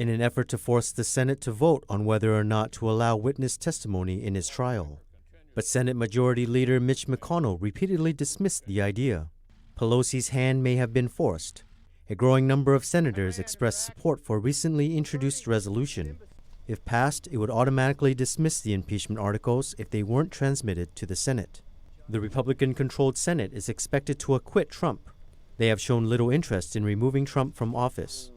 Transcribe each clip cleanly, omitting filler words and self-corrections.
in an effort to force the Senate to vote on whether or not to allow witness testimony in his trial. But Senate Majority Leader Mitch McConnell repeatedly dismissed the idea. Pelosi's hand may have been forced. A growing number of senators expressed support for a recently introduced resolution. If passed, it would automatically dismiss the impeachment articles if they weren't transmitted to the Senate. The Republican-controlled Senate is expected to acquit Trump. They have shown little interest in removing Trump from office.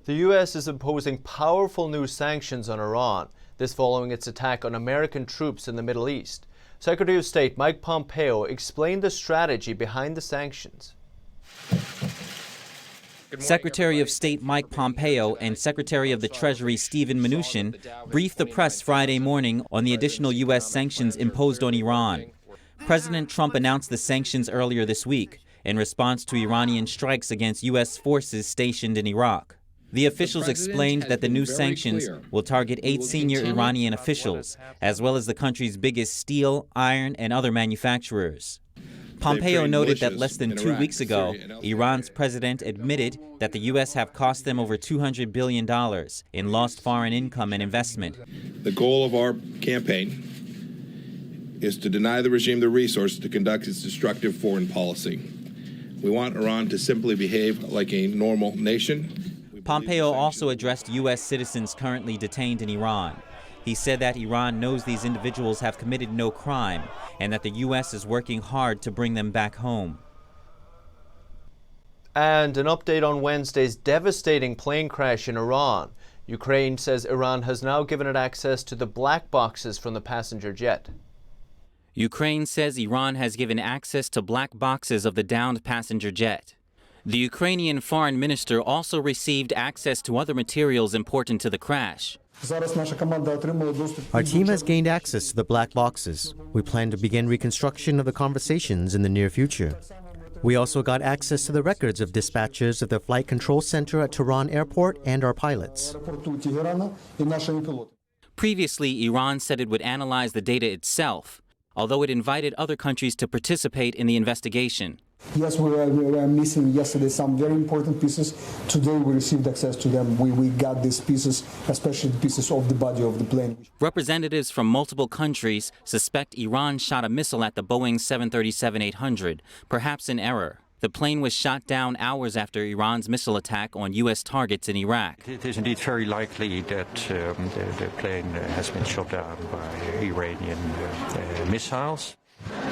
The U.S. is imposing powerful new sanctions on Iran, this following its attack on American troops in the Middle East. Secretary of State Mike Pompeo explained the strategy behind the sanctions. Secretary of State Mike Pompeo and Secretary of the Treasury Steven Mnuchin briefed the press Friday morning on the additional U.S. sanctions imposed on Iran. President Trump announced the sanctions earlier this week in response to Iranian strikes against U.S. forces stationed in Iraq. The officials explained that the new sanctions will target 8 senior Iranian officials, as well as the country's biggest steel, iron, and other manufacturers. Pompeo noted that less than 2 weeks ago, Iran's president admitted that the U.S. have cost them over $200 billion in lost foreign income and investment. The goal of our campaign is to deny the regime the resources to conduct its destructive foreign policy. We want Iran to simply behave like a normal nation. Pompeo also addressed U.S. citizens currently detained in Iran. He said that Iran knows these individuals have committed no crime and that the U.S. is working hard to bring them back home. And an update on Wednesday's devastating plane crash in Iran. Ukraine says Iran has now given it access to the black boxes from the passenger jet. Ukraine says Iran has given access to black boxes of the downed passenger jet. The Ukrainian foreign minister also received access to other materials important to the crash. Our team has gained access to the black boxes. We plan to begin reconstruction of the conversations in the near future. We also got access to the records of dispatches of the Flight Control Center at Tehran Airport and our pilots. Previously, Iran said it would analyze the data itself, although it invited other countries to participate in the investigation. Yes, we were missing yesterday some very important pieces. Today we received access to them. We got these pieces, especially the pieces of the body of the plane. Representatives from multiple countries suspect Iran shot a missile at the Boeing 737-800, perhaps in error. The plane was shot down hours after Iran's missile attack on U.S. targets in Iraq. It is indeed very likely that the plane has been shot down by Iranian missiles.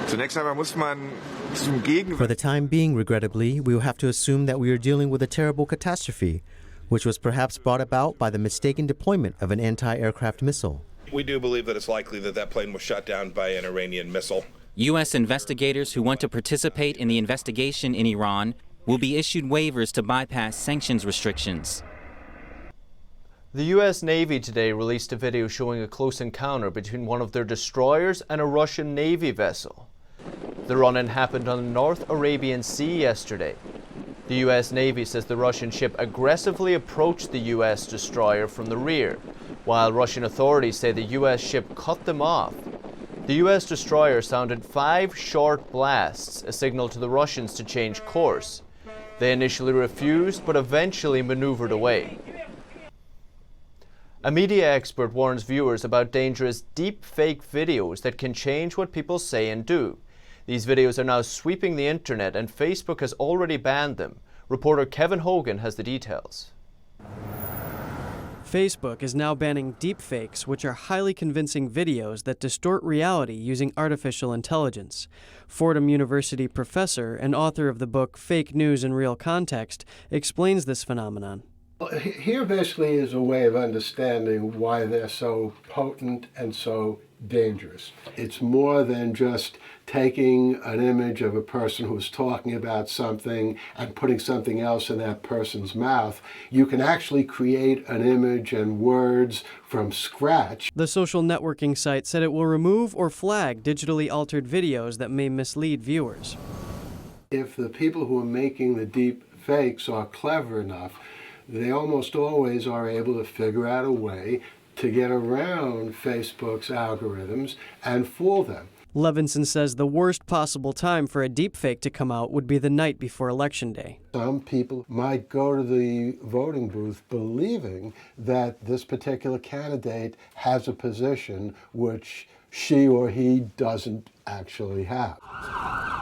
For the time being, regrettably, we will have to assume that we are dealing with a terrible catastrophe, which was perhaps brought about by the mistaken deployment of an anti-aircraft missile. We do believe that it's likely that that plane was shot down by an Iranian missile. U.S. investigators who want to participate in the investigation in Iran will be issued waivers to bypass sanctions restrictions. The U.S. Navy today released a video showing a close encounter between one of their destroyers and a Russian Navy vessel. The run-in happened on the North Arabian Sea yesterday. The U.S. Navy says the Russian ship aggressively approached the U.S. destroyer from the rear, while Russian authorities say the U.S. ship cut them off. The U.S. destroyer sounded 5 short blasts, a signal to the Russians to change course. They initially refused, but eventually maneuvered away. A media expert warns viewers about dangerous deepfake videos that can change what people say and do. These videos are now sweeping the internet and Facebook has already banned them. Reporter Kevin Hogan has the details. Facebook is now banning deepfakes, which are highly convincing videos that distort reality using artificial intelligence. Fordham University professor and author of the book Fake News in Real Context explains this phenomenon. Here basically is a way of understanding why they're so potent and so dangerous. It's more than just taking an image of a person who's talking about something and putting something else in that person's mouth. You can actually create an image and words from scratch. The social networking site said it will remove or flag digitally altered videos that may mislead viewers. If the people who are making the deep fakes are clever enough, they almost always are able to figure out a way to get around Facebook's algorithms and fool them. Levinson says the worst possible time for a deepfake to come out would be the night before Election Day. Some people might go to the voting booth believing that this particular candidate has a position which she or he doesn't actually have.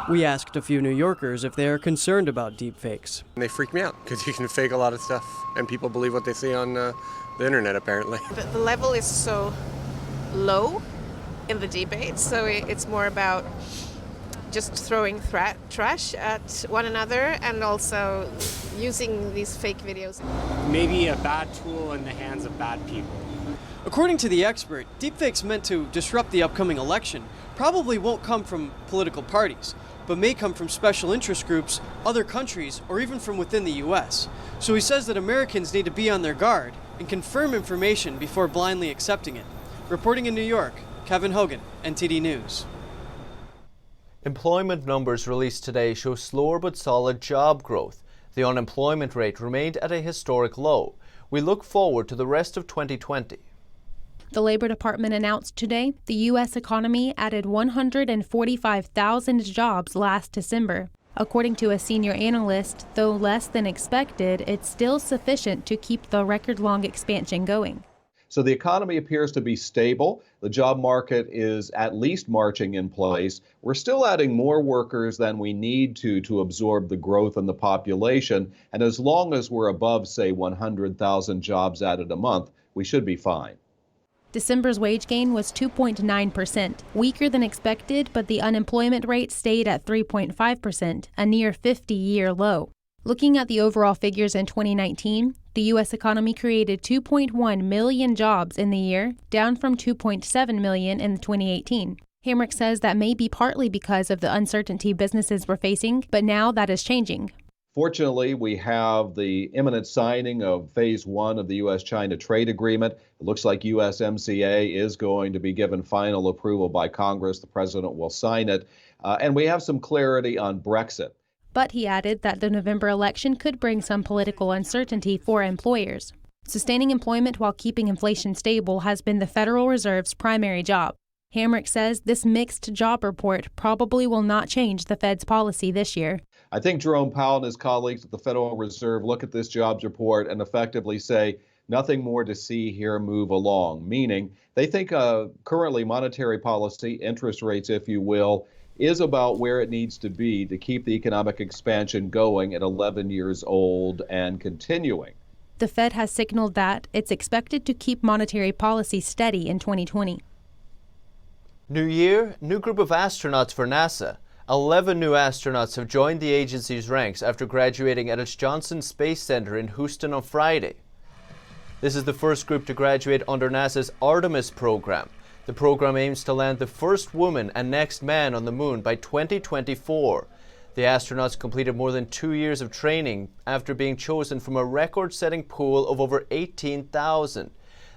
We asked a few New Yorkers if they are concerned about deepfakes. They freak me out because you can fake a lot of stuff and people believe what they see on the internet apparently. The level is so low in the debate, so it's more about just throwing trash at one another and also using these fake videos. Maybe a bad tool in the hands of bad people. According to the expert, deepfakes meant to disrupt the upcoming election probably won't come from political parties, but may come from special interest groups, other countries, or even from within the U.S. So he says that Americans need to be on their guard and confirm information before blindly accepting it. Reporting in New York, Kevin Hogan, NTD News. Employment numbers released today show slower but solid job growth. The unemployment rate remained at a historic low. We look forward to the rest of 2020. The Labor Department announced today the U.S. economy added 145,000 jobs last December. According to a senior analyst, though less than expected, it's still sufficient to keep the record-long expansion going. So the economy appears to be stable. The job market is at least marching in place. We're still adding more workers than we need to absorb the growth in the population. And as long as we're above, say, 100,000 jobs added a month, we should be fine. December's wage gain was 2.9%, weaker than expected, but the unemployment rate stayed at 3.5%, a near 50-year low. Looking at the overall figures in 2019, the U.S. economy created 2.1 million jobs in the year, down from 2.7 million in 2018. Hamrick says that may be partly because of the uncertainty businesses were facing, but now that is changing. Fortunately, we have the imminent signing of Phase 1 of the U.S.-China trade agreement. It looks like USMCA is going to be given final approval by Congress. The president will sign it. And we have some clarity on Brexit. But he added that the November election could bring some political uncertainty for employers. Sustaining employment while keeping inflation stable has been the Federal Reserve's primary job. Hamrick says this mixed job report probably will not change the Fed's policy this year. I think Jerome Powell and his colleagues at the Federal Reserve look at this jobs report and effectively say, nothing more to see here, move along, meaning they think currently monetary policy, interest rates, if you will, is about where it needs to be to keep the economic expansion going at 11 years old and continuing. The Fed has signaled that it's expected to keep monetary policy steady in 2020. New year, new group of astronauts for NASA. 11 new astronauts have joined the agency's ranks after graduating at its Johnson Space Center in Houston on Friday. This is the first group to graduate under NASA's Artemis program. The program aims to land the first woman and next man on the moon by 2024. The astronauts completed more than 2 years of training after being chosen from a record-setting pool of over 18,000.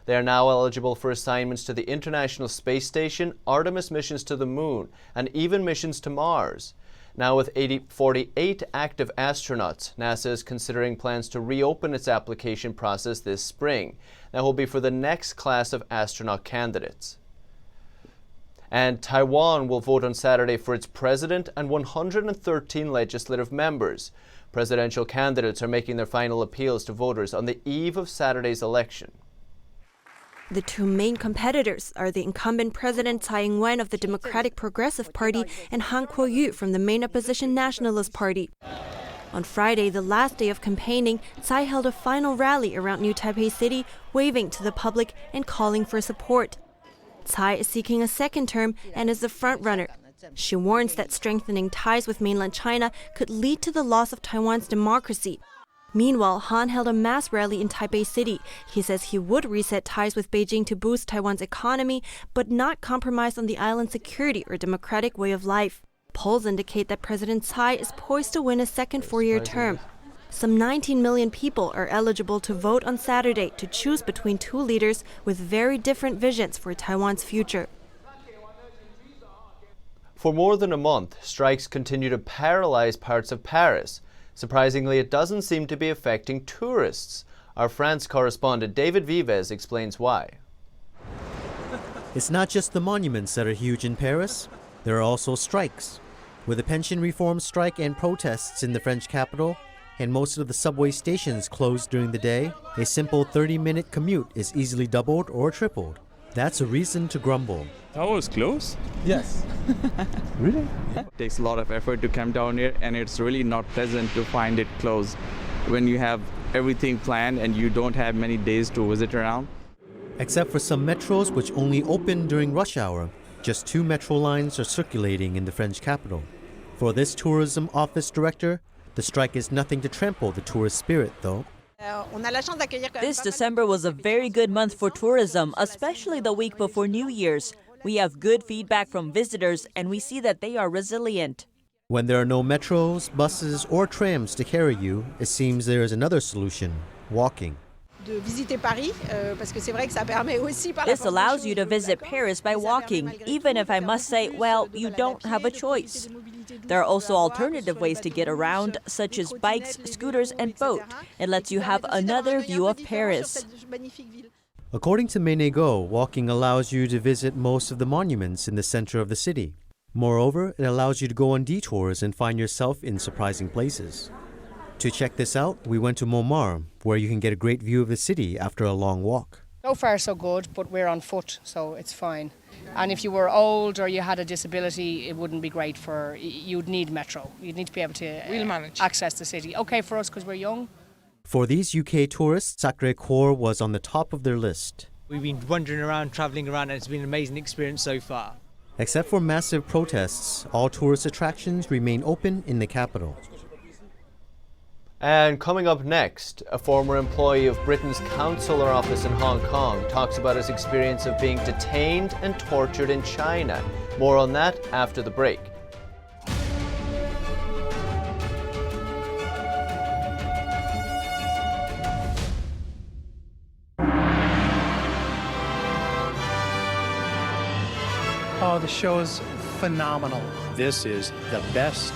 They are now eligible for assignments to the International Space Station, Artemis missions to the moon, and even missions to Mars. Now with 48 active astronauts, NASA is considering plans to reopen its application process this spring. That will be for the next class of astronaut candidates. And Taiwan will vote on Saturday for its president and 113 legislative members. Presidential candidates are making their final appeals to voters on the eve of Saturday's election. The two main competitors are the incumbent President Tsai Ing-wen of the Democratic Progressive Party and Han Kuo-yu from the main opposition Nationalist Party. On Friday, the last day of campaigning, Tsai held a final rally around New Taipei City, waving to the public and calling for support. Tsai is seeking a second term and is the front-runner. She warns that strengthening ties with mainland China could lead to the loss of Taiwan's democracy. Meanwhile, Han held a mass rally in Taipei City. He says he would reset ties with Beijing to boost Taiwan's economy, but not compromise on the island's security or democratic way of life. Polls indicate that President Tsai is poised to win a second four-year term. Some 19 million people are eligible to vote on Saturday to choose between two leaders with very different visions for Taiwan's future. For more than a month, strikes continue to paralyze parts of Paris. Surprisingly, it doesn't seem to be affecting tourists. Our France correspondent David Vives explains why. It's not just the monuments that are huge in Paris. There are also strikes. With a pension reform strike and protests in the French capital, and most of the subway stations closed during the day, a simple 30-minute commute is easily doubled or tripled. That's a reason to grumble. That was close? Yes. Really? It takes a lot of effort to come down here, and it's really not pleasant to find it closed when you have everything planned and you don't have many days to visit around. Except for some metros which only open during rush hour, just 2 metro lines are circulating in the French capital. For this tourism office director, the strike is nothing to trample the tourist spirit, though. This December was a very good month for tourism, especially the week before New Year's. We have good feedback from visitors, and we see that they are resilient. When there are no metros, buses, or trams to carry you, it seems there is another solution: walking. This allows you to visit Paris by walking, even if I must say, well, you don't have a choice. There are also alternative ways to get around, such as bikes, scooters, and boat. It lets you have another view of Paris. According to Menego, walking allows you to visit most of the monuments in the center of the city. Moreover, it allows you to go on detours and find yourself in surprising places. To check this out, we went to Montmartre, where you can get a great view of the city after a long walk. So far so good, but we're on foot, so it's fine. And if you were old or you had a disability, it wouldn't be great for, you'd need metro. You'd need to be able to access the city. Okay for us because we're young. For these UK tourists, Sacré-Cœur was on the top of their list. We've been wandering around, travelling around, and it's been an amazing experience so far. Except for massive protests, all tourist attractions remain open in the capital. And coming up next, a former employee of Britain's Consular office in Hong Kong talks about his experience of being detained and tortured in China. More on that after the break. Oh, the show is phenomenal. This is the best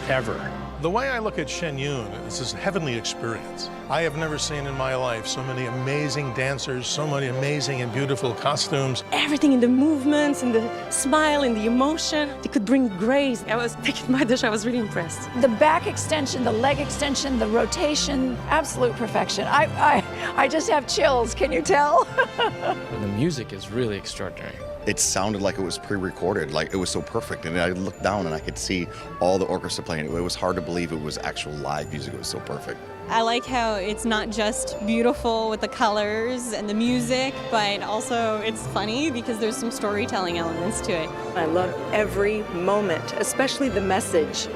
ever. The way I look at Shen Yun is this heavenly experience. I have never seen in my life so many amazing dancers, so many amazing and beautiful costumes. Everything in the movements, in the smile, in the emotion, they could bring grace. I was taking my dish, I was really impressed. The back extension, the leg extension, the rotation, absolute perfection. I just have chills, can you tell? The music is really extraordinary. It sounded like it was pre-recorded, like it was so perfect. And I looked down and I could see all the orchestra playing. It was hard to believe it was actual live music. It was so perfect. I like how it's not just beautiful with the colors and the music, but also it's funny because there's some storytelling elements to it. I love every moment, especially the message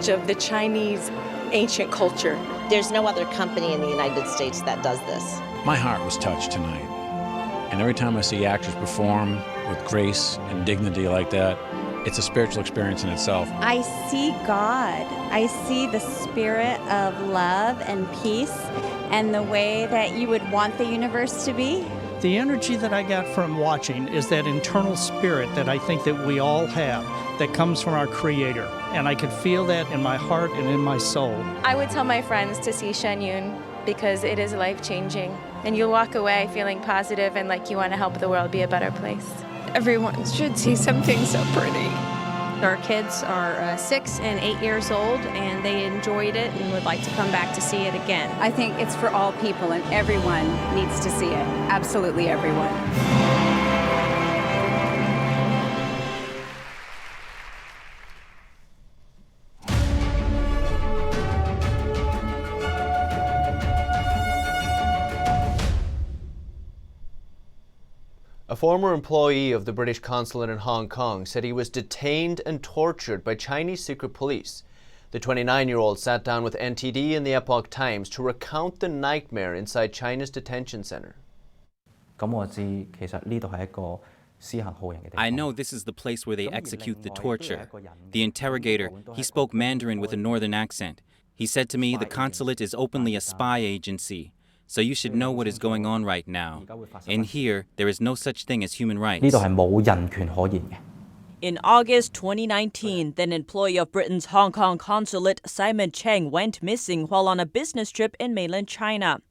of the Chinese ancient culture. There's no other company in the United States that does this. My heart was touched tonight. And every time I see actors perform with grace and dignity like that, it's a spiritual experience in itself. I see God. I see the spirit of love and peace and the way that you would want the universe to be. The energy that I got from watching is that internal spirit that I think that we all have that comes from our Creator. And I could feel that in my heart and in my soul. I would tell my friends to see Shen Yun because it is life-changing. And you'll walk away feeling positive and like you want to help the world be a better place. Everyone should see something so pretty. Our kids are 6 and 8 years old, and they enjoyed it and would like to come back to see it again. I think it's for all people, and everyone needs to see it. Absolutely everyone. A former employee of the British consulate in Hong Kong said he was detained and tortured by Chinese secret police. The 29-year-old sat down with NTD and the Epoch Times to recount the nightmare inside China's detention center. I know this is the place where they execute the torture. The interrogator, he spoke Mandarin with a northern accent. He said to me, the consulate is openly a spy agency. So you should know what is going on right now. In here, there is no such thing as human rights. In August 2019, then employee of Britain's Hong Kong consulate, Simon Cheng, went missing while on a business trip in mainland China.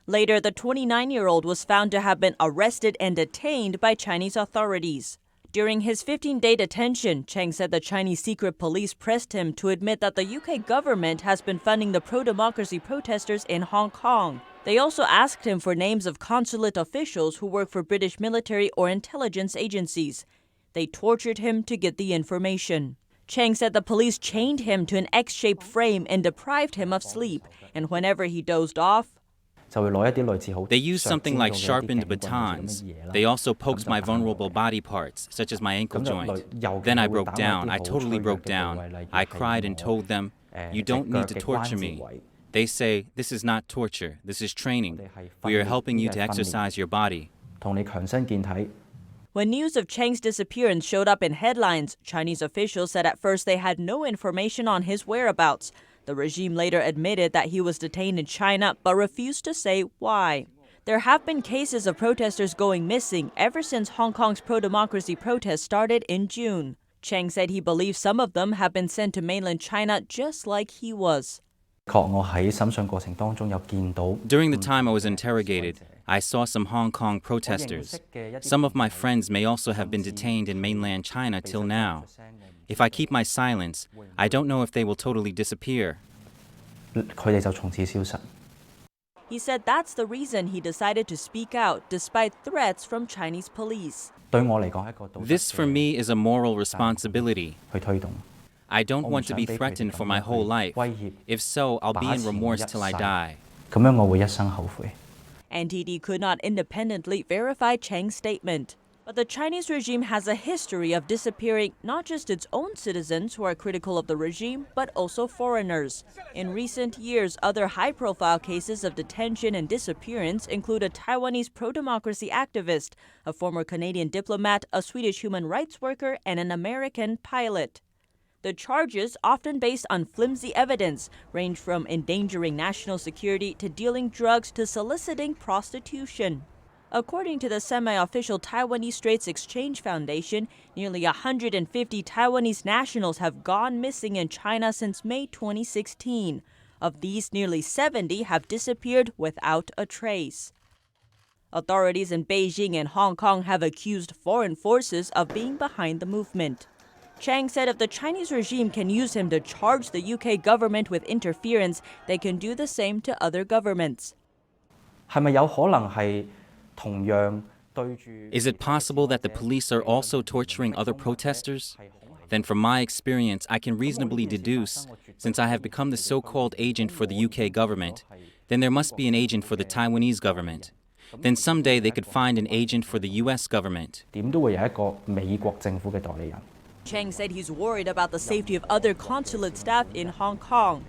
Later, the 29-year-old was found to have been arrested and detained by Chinese authorities. During his 15-day detention, Chang said the Chinese secret police pressed him to admit that the UK government has been funding the pro-democracy protesters in Hong Kong. They also asked him for names of consulate officials who work for British military or intelligence agencies. They tortured him to get the information. Chang said the police chained him to an X-shaped frame and deprived him of sleep, and whenever he dozed off, they used something like sharpened batons. They also poked my vulnerable body parts, such as my ankle joint. Then I broke down. I totally broke down. I cried and told them, "You don't need to torture me." They say, "This is not torture. This is training. We are helping you to exercise your body." When news of Chang's disappearance showed up in headlines, Chinese officials said at first they had no information on his whereabouts. The regime later admitted that he was detained in China, but refused to say why. There have been cases of protesters going missing ever since Hong Kong's pro-democracy protests started in June. Chang said he believes some of them have been sent to mainland China just like he was. During the time I was interrogated, I saw some Hong Kong protesters. Some of my friends may also have been detained in mainland China till now. If I keep my silence, I don't know if they will totally disappear. He said that's the reason he decided to speak out despite threats from Chinese police. This for me is a moral responsibility. I don't want to be threatened for my whole life. If so, I'll be in remorse till I die. NTD could not independently verify Chang's statement. But the Chinese regime has a history of disappearing not just its own citizens who are critical of the regime, but also foreigners. In recent years, other high-profile cases of detention and disappearance include a Taiwanese pro-democracy activist, a former Canadian diplomat, a Swedish human rights worker, and an American pilot. The charges, often based on flimsy evidence, range from endangering national security to dealing drugs to soliciting prostitution. According to the semi-official Taiwanese Straits Exchange Foundation, nearly 150 Taiwanese nationals have gone missing in China since May 2016. Of these, nearly 70 have disappeared without a trace. Authorities in Beijing and Hong Kong have accused foreign forces of being behind the movement. Chang said if the Chinese regime can use him to charge the UK government with interference, they can do the same to other governments. Is it possible that the police are also torturing other protesters? Then from my experience, I can reasonably deduce, since I have become the so-called agent for the UK government, then there must be an agent for the Taiwanese government. Then someday they could find an agent for the US government. Chang said he's worried about the safety of other consulate staff in Hong Kong.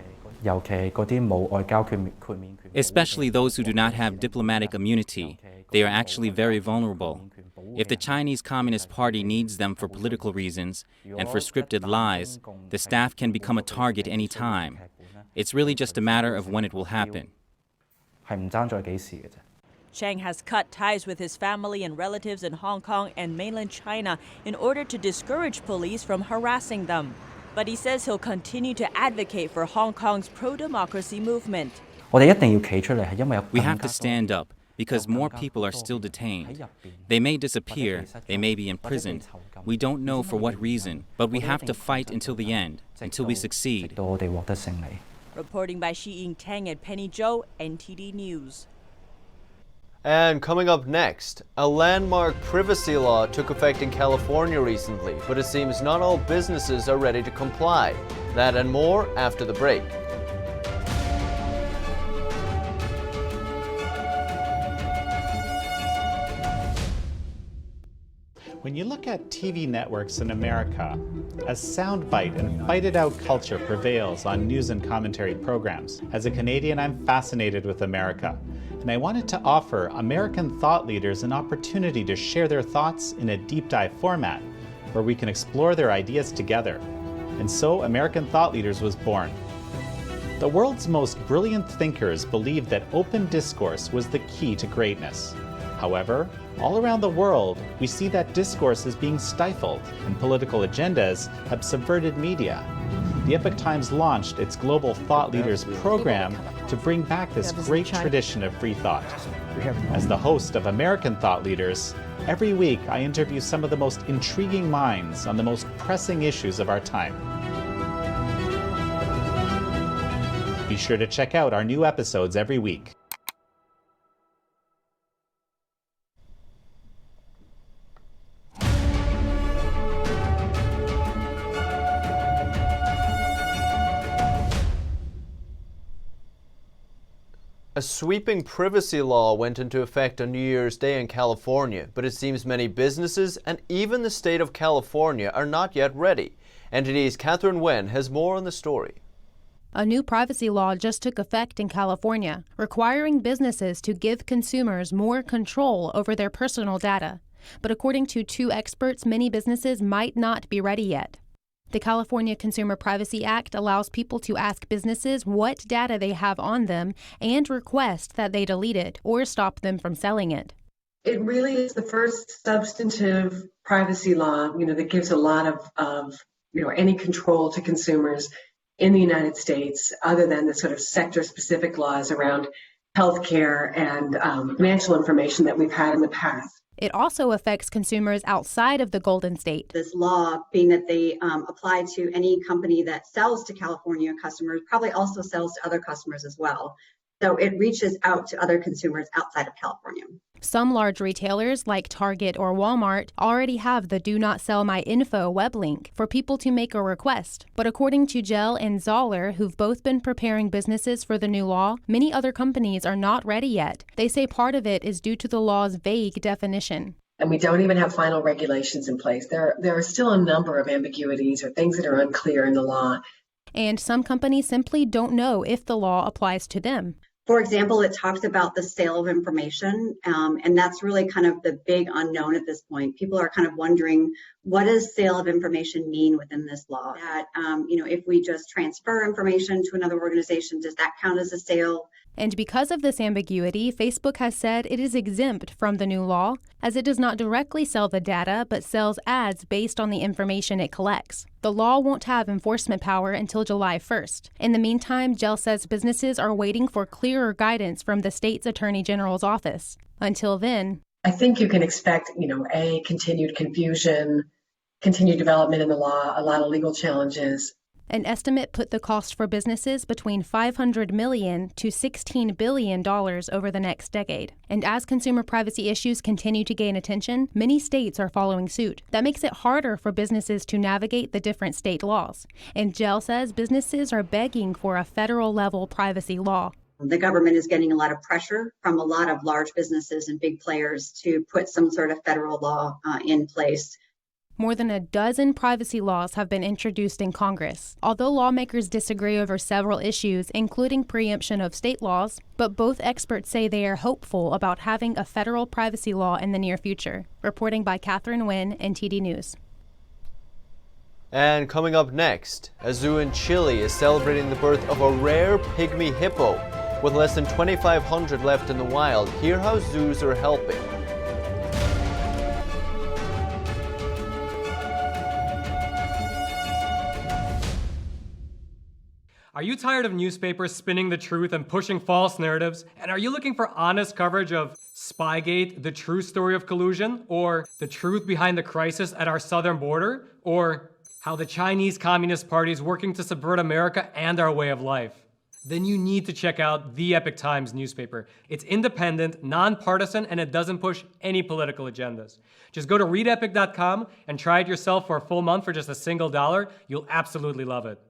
Especially those who do not have diplomatic immunity. They are actually very vulnerable. If the Chinese Communist Party needs them for political reasons and for scripted lies, the staff can become a target any time. It's really just a matter of when it will happen. Chang has cut ties with his family and relatives in Hong Kong and mainland China in order to discourage police from harassing them. But he says he'll continue to advocate for Hong Kong's pro-democracy movement. We have to stand up because more people are still detained. They may disappear, they may be imprisoned. We don't know for what reason, but we have to fight until the end, until we succeed. Reporting by Xi Ying-Tang and Penny Zhou, NTD News. And coming up next, a landmark privacy law took effect in California recently, but it seems not all businesses are ready to comply. That and more after the break. When you look at TV networks in America, a soundbite and fight-it-out culture prevails on news and commentary programs. As a Canadian, I'm fascinated with America, and I wanted to offer American thought leaders an opportunity to share their thoughts in a deep dive format, where we can explore their ideas together. And so American Thought Leaders was born. The world's most brilliant thinkers believed that open discourse was the key to greatness. However, all around the world, we see that discourse is being stifled and political agendas have subverted media. the Epoch Times launched its Global Thought Leaders program to bring back this great tradition of free thought. As the host of American Thought Leaders, every week I interview some of the most intriguing minds on the most pressing issues of our time. Be sure to check out our new episodes every week. A sweeping privacy law went into effect on New Year's Day in California, but it seems many businesses and even the state of California are not yet ready. NTD's Catherine Wen has more on the story. A new privacy law just took effect in California, requiring businesses to give consumers more control over their personal data. But according to two experts, many businesses might not be ready yet. The California Consumer Privacy Act allows people to ask businesses what data they have on them and request that they delete it or stop them from selling it. It really is the first substantive privacy law, that gives a lot of any control to consumers in the United States, other than the sort of sector-specific laws around healthcare and financial information that we've had in the past. It also affects consumers outside of the Golden State. This law, being that they apply to any company that sells to California customers, probably also sells to other customers as well. So it reaches out to other consumers outside of California. Some large retailers like Target or Walmart already have the Do Not Sell My Info web link for people to make a request. But according to Gell and Zoller, who've both been preparing businesses for the new law, many other companies are not ready yet. They say part of it is due to the law's vague definition. And we don't even have final regulations in place. There are still a number of ambiguities or things that are unclear in the law. And some companies simply don't know if the law applies to them. For example, it talks about the sale of information, and that's really kind of the big unknown at this point. People are kind of wondering, what does sale of information mean within this law? That, if we just transfer information to another organization, does that count as a sale? And because of this ambiguity, Facebook has said it is exempt from the new law, as it does not directly sell the data, but sells ads based on the information it collects. The law won't have enforcement power until July 1st. In the meantime, Gell says businesses are waiting for clearer guidance from the state's Attorney General's office. Until then, I think you can expect, continued confusion, continued development in the law, a lot of legal challenges. An estimate put the cost for businesses between $500 million to $16 billion over the next decade. And as consumer privacy issues continue to gain attention, many states are following suit. That makes it harder for businesses to navigate the different state laws. And Gell says businesses are begging for a federal-level privacy law. The government is getting a lot of pressure from a lot of large businesses and big players to put some sort of federal law in place. More than a dozen privacy laws have been introduced in Congress, although lawmakers disagree over several issues, including preemption of state laws, but both experts say they are hopeful about having a federal privacy law in the near future. Reporting by Catherine Wen, NTD News. And coming up next, a zoo in Chile is celebrating the birth of a rare pygmy hippo. With less than 2,500 left in the wild, hear how zoos are helping. Are you tired of newspapers spinning the truth and pushing false narratives? And are you looking for honest coverage of Spygate, the true story of collusion? Or the truth behind the crisis at our southern border? Or how the Chinese Communist Party is working to subvert America and our way of life? Then you need to check out the Epoch Times newspaper. It's independent, nonpartisan, and it doesn't push any political agendas. Just go to readepoch.com and try it yourself for a full month for just $1. You'll absolutely love it.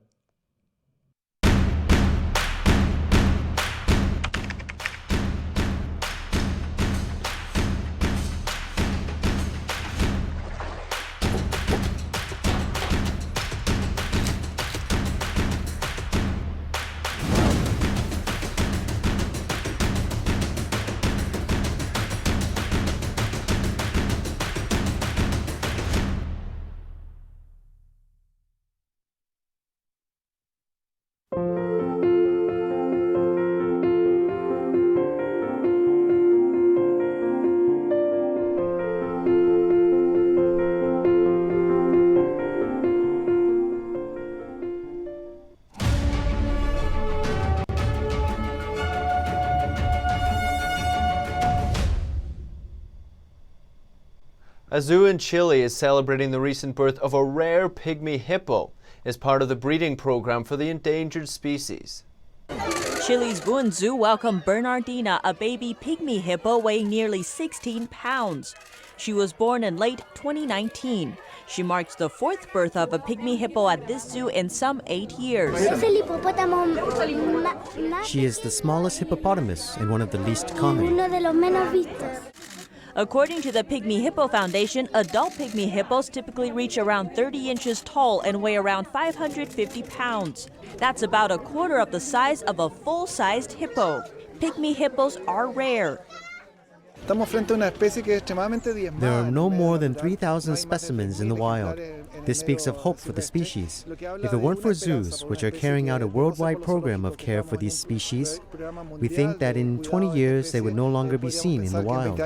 A zoo in Chile is celebrating the recent birth of a rare pygmy hippo as part of the breeding program for the endangered species. Chile's Boone Zoo welcomed Bernardina, a baby pygmy hippo weighing nearly 16 pounds. She was born in late 2019. She marks the fourth birth of a pygmy hippo at this zoo in some 8 years. She is the smallest hippopotamus and one of the least common. According to the Pygmy Hippo Foundation, adult pygmy hippos typically reach around 30 inches tall and weigh around 550 pounds. That's about a quarter of the size of a full-sized hippo. Pygmy hippos are rare. There are no more than 3,000 specimens in the wild. This speaks of hope for the species. If it weren't for zoos, which are carrying out a worldwide program of care for these species, we think that in 20 years they would no longer be seen in the wild.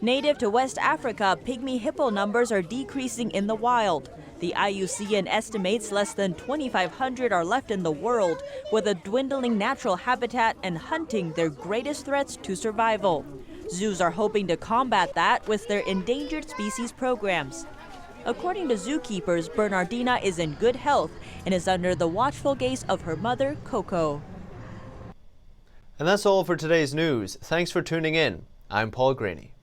Native to West Africa, pygmy hippo numbers are decreasing in the wild. The IUCN estimates less than 2,500 are left in the world, with a dwindling natural habitat and hunting their greatest threats to survival. Zoos are hoping to combat that with their endangered species programs. According to zookeepers, Bernardina is in good health and is under the watchful gaze of her mother, Coco. And that's all for today's news. Thanks for tuning in. I'm Paul Graney.